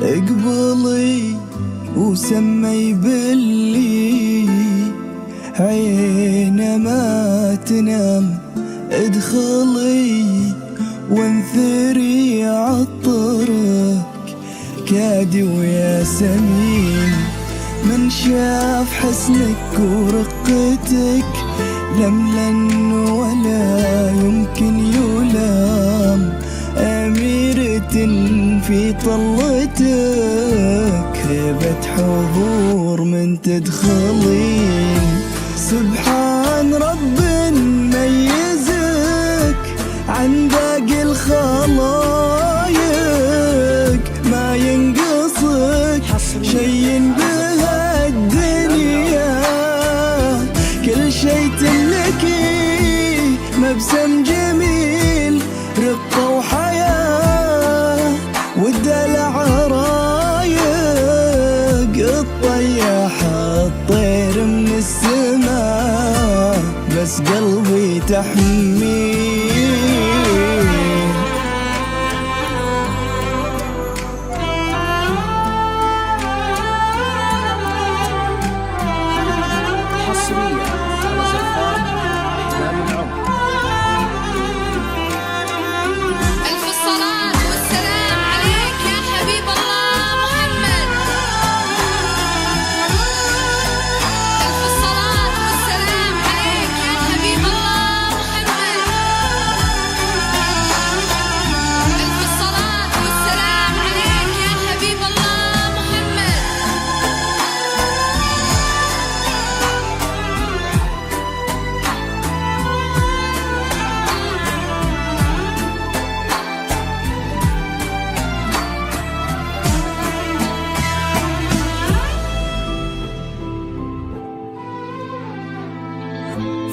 اقبلي وسمي باللي عين ما تنام، ادخلي وانثري عطرك كادي وياسمين. من شاف حسنك ورقتك لملن ولا يمكن يلام، أميرة في طلتك هبة حضور من تدخلين. سبحان رب ميزك عن باقي الخلايق، ما ينقصك شي بهالدنيا، كل شي تملكي مبسم جميل رقة وحياة والدلع رايق. الطياح الطير من السماء بس قلبي تحميه. حصريا على زفان أحلام العمر. ألف الصلاة والسلام عليك يا حبيب الله محمد. ألف الصلاة والسلام عليك يا حبيب الله محمد. ألف الصلاة والسلام عليك يا حبيب الله محمد.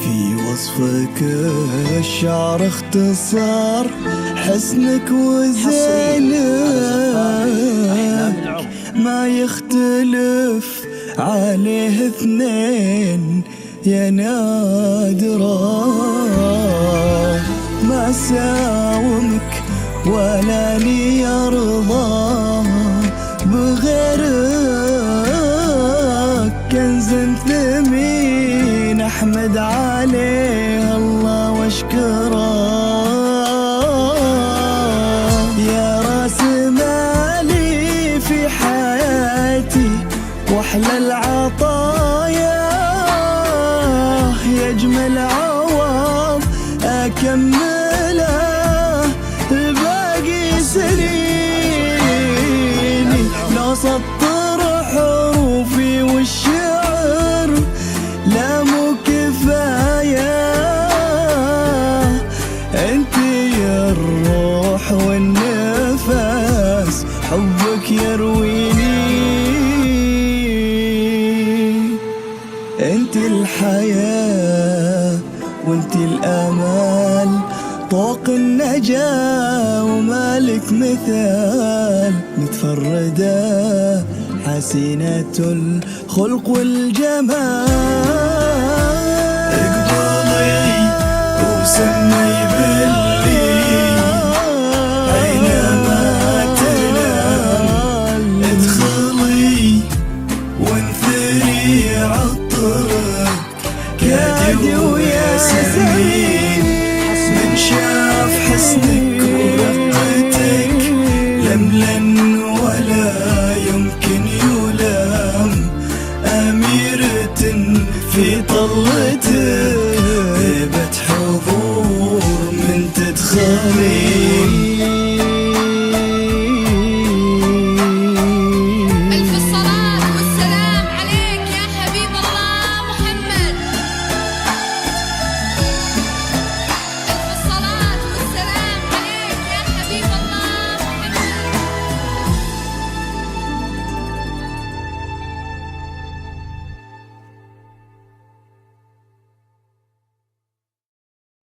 في وصفك الشعر اختصار حسنك وزينك، ما يختلف عليه اثنين يا نادرة. ما ساومك ولا لي يرضى بغيرك، كنز ثمين احمد عليه الله واشكره. يا راس مالي في حياتي واحلى العطايا، يا اجمل عوض اكمله الباقي سنيني. لو سطر حروفي والشعر لا مو كفاية، انت يا الروح والنفس حبك يرويني. انت الحياة وانت الامل، طوق النجاة ومالك مثال، متفردة حسينة الخلق والجمال. اقبلي وسمي باللي أينما تنام، ادخلي وانثري عطرك كادي وياسمين. من شاف حسنك ورقتك لملن ولا يمكن يلام، أميرة في طلتك